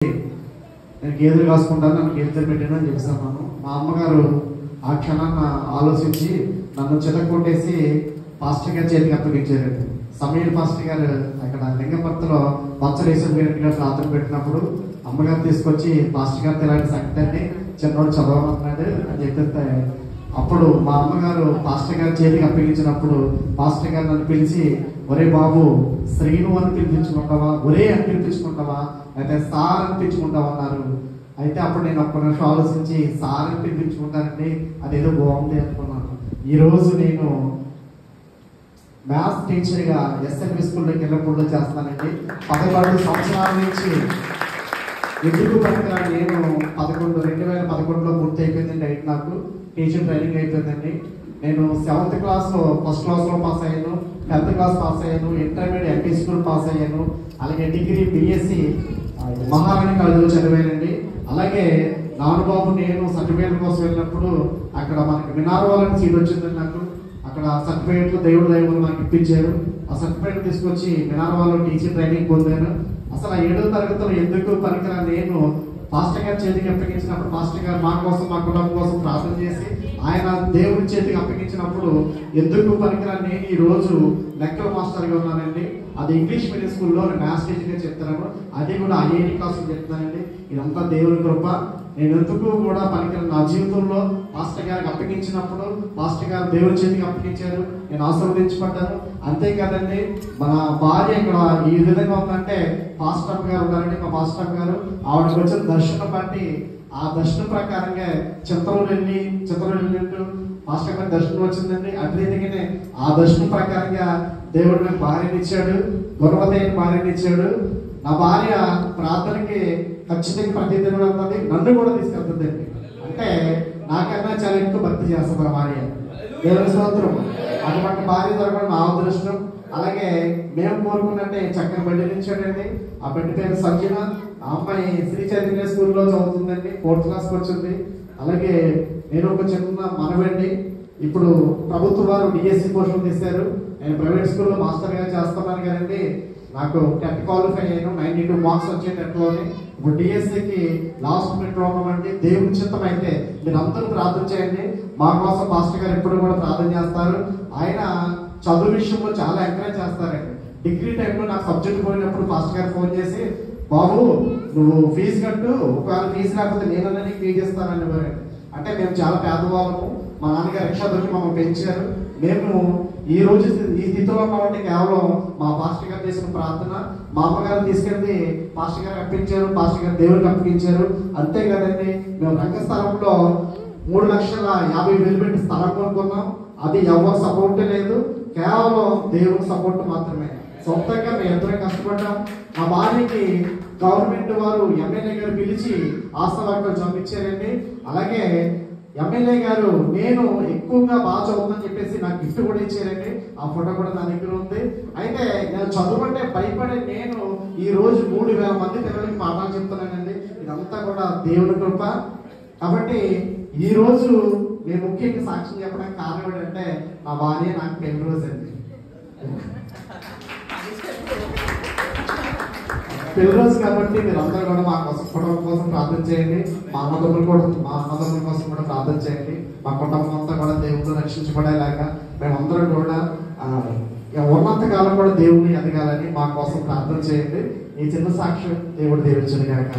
నేను గేదెలు కాసుకుంటాను, నన్ను గేదెలు పెట్టాను అని చెప్పేసాను. మా అమ్మగారు ఆ క్షణాన్ని ఆలోచించి నన్ను చితక్కొట్టేసి పాస్టర్ గారి చేతికి అప్పగించారు. సమీర్ పాస్టర్ గారు అక్కడ లింగపర్తిలో పచ్చలేశ్వర గారు ప్రార్థన పెట్టినప్పుడు అమ్మగారు తీసుకొచ్చి పాస్టర్ గారితో ఇలాంటి సంగతి చిన్నోడు చదవమన్నాడు అని చెప్పితే అప్పుడు మా అమ్మగారు పాస్టర్ గారి చేతికి అప్పగించినప్పుడు పాస్టర్ గారు నన్ను పిలిచి, ఒరే బాబు శ్రీను అని పిలిపించుకుంటావా, ఒరే అని పిలిపించుకుంటావా, అయితే సార్ అని పిలుచుకుంటావా అన్నారు. అయితే అప్పుడు నేను ఒక్క నిమిషం ఆలోచించి సార్ అని పిలిపించుకుంటానండి, అదేదో బాగుంది అనుకున్నాను. ఈరోజు నేను మ్యాథ్స్ టీచర్గా ఎస్ఎల్వి స్కూల్లో కిల్లపూడిలో చేస్తానండి. 11 సంవత్సరాల నుంచి ఎందుకు పనికిరాని నేను 2011లో పూర్తి అయిపోయిందండి. అయితే నాకు టీచర్ ట్రైనింగ్ అయిపోయిందండి. నేను 7th క్లాస్లో ఫస్ట్ క్లాస్లో పాస్ అయ్యాను, 10th క్లాస్ పాస్ అయ్యాను, ఇంటర్మీడియట్ ఎంపీ స్కూల్ పాస్ అయ్యాను, అలాగే డిగ్రీ బిఎస్సి మహారాణి కాలేజీలో చదివానండి. అలాగే నానుబాబు నేను సర్టిఫికేట్ కోసం వెళ్ళినప్పుడు అక్కడ మనకి మినార్వాలని సీట్ వచ్చిందండి. నాకు అక్కడ సర్టిఫికేట్లు దేవుడు దైవం నాకు ఇప్పించారు. ఆ సర్టిఫికేట్ తీసుకొచ్చి మినార్వాలో టీచర్ ట్రైనింగ్ పొందాను. అసలు 7వ తరగతిలో ఎందుకు పనికిరా నేను పాస్టర్ గారి చేతికి అప్పగించినప్పుడు పాస్టర్ గారు మా కోసం మా కుటుంబం కోసం ప్రార్థన చేసి ఆయన దేవుడి చేతికి అప్పగించినప్పుడు ఎందుకు పనికిరా నేను ఈ రోజు లెక్కల మాస్టర్గా ఉన్నానండి. అది ఇంగ్లీష్ మీడియం స్కూల్లో మ్యాథ్స్ టీచర్గా చెప్తున్నాను, అది కూడా ఐఐటి క్లాసులు చెప్తున్నానండి. ఇదంతా దేవుని కృప. నేను ఎందుకు కూడా పనికిరా నా జీవితంలో పాస్టర్ గారికి అప్పగించినప్పుడు పాస్టర్ గారు దేవుడి చేతికి అప్పగించారు, నేను ఆశీర్వదించబడ్డాను. అంతేకాదండి మన భార్య ఇక్కడ ఈ విధంగా ఉందంటే పాస్టర్ గారు ఉన్నారండి. మా పాస్టర్ గారు ఆవిడకి వచ్చిన దర్శనం బట్టి ఆ దర్శనం ప్రకారంగా చిత్రంలో వెళ్ళినట్టు పాస్టర్ గారి దర్శనం వచ్చిందండి. అట్లయితేనే ఆ దర్శనం ప్రకారంగా దేవుడు నాకు భార్యని ఇచ్చాడు, గుణవతైన భార్యని ఇచ్చాడు. నా భార్య ప్రార్థనకి ఖచ్చితంగా ప్రతిదినం వెళ్తుంది, నన్ను కూడా తీసుకెళ్తుందండి. అంటే నాకన్నా చాలా ఎక్కువ భక్తి చేస్తుంది నా భార్య. దేవుని స్తోత్రం. అటువంటి భార్య దొరకడం నా అదృష్టం. అలాగే మేము కోరుకున్నట్టే చక్కని బిడ్డ నిచ్చాడండి. ఆ బిడ్డ పేరు సంజన. ఆ అమ్మాయి శ్రీ చైతన్య స్కూల్లో చదువుతుందండి, 4th క్లాస్కి వచ్చింది. అలాగే నేను ఒక చిన్న మనవండి, ఇప్పుడు ప్రభుత్వ వారు డిఎస్సి పోస్టులు తీశారు. నేను ప్రైవేట్ స్కూల్లో మాస్టర్గా చేస్తున్నాను కదండి. నాకు టెట్ క్వాలిఫై అయ్యాను, 92 మార్క్స్ వచ్చే టెట్లోని. ఇప్పుడు డిఎస్సికి లాస్ట్ మినిట్ ప్రోగ్రామ్ అండి. దేవుని చిత్తం అయితే మీరు అందరూ ప్రార్థన చేయండి. మా కోసం పాస్టర్ గారు ఎప్పుడు కూడా ప్రార్థన చేస్తారు. ఆయన చదువు విషయంలో చాలా ఎంకరేజ్ చేస్తారండి. డిగ్రీ టైంలో నాకు సబ్జెక్ట్ పోయినప్పుడు పాస్టర్ గారు ఫోన్ చేసి, బాబు నువ్వు ఫీజు కట్టు, ఒకవేళ ఫీజు లేకపోతే నేనన్నా నీకు ఫీజు ఇస్తానని వారండి. అంటే మేము చాలా పేదవాళ్ళము, మా నాన్నగారు రిక్షా దొరికి మమ్మల్ని పెంచారు. మేము ఈ రోజు ఈ స్థితిలో ఉన్నామంటే కేవలం మా పాస్టర్ గారు చేసిన ప్రార్థన. మా అమ్మగారు తీసుకెళ్ళి పాస్టర్ గారు అప్పించారు, పాస్టర్ గారు దేవుడికి అప్పగించారు. అంతే కదండి. మేము రంగస్థలంలో 3,50,000 పెట్టి స్థలం కొనుక్కున్నాం. అది ఎవరు సపోర్ట్ లేదు, కేవలం దేవుని సపోర్ట్ మాత్రమే. సొంతంగా మేము ఎంతో కష్టపడ్డాం. మా భార్యకి గవర్నమెంట్ వారు ఎమ్మెల్యే గారు పిలిచి ఆశవాక్యం చంపించారండి. అలాగే ఎమ్మెల్యే గారు నేను ఎక్కువగా బాగా చదువుతుందని చెప్పేసి నాకు గిఫ్ట్ కూడా ఇచ్చారండి. ఆ ఫోటో కూడా నా దగ్గర ఉంది. అయితే నేను చదువుకుంటే భయపడే నేను ఈ రోజు 3,000 మంది పిల్లలకి పాఠాలు చెప్తున్నానండి. ఇదంతా కూడా దేవుని కృప. కాబట్టి ఈ రోజు నేను ముఖ్యంగా సాక్ష్యం చెప్పడానికి కారణం ఏంటంటే నా భార్య నాకు పెళ్లి రోజు అండి. పెళ్లి రోజు కాబట్టి మీరు అందరూ కూడా మా కోసం కుటుంబం కోసం ప్రార్థన చేయండి. మా అన్నదమ్ముల కోసం కూడా ప్రార్థన చేయండి. మా కుటుంబం అంతా కూడా దేవుడు రక్షించబడేలాగా మేమందరం కూడా ఉన్నంత కాలం కూడా దేవుని ఎదగాలని మా కోసం ప్రార్థన చేయండి. ఈ చిన్న సాక్ష్యం దేవుడు దీవించును గాక.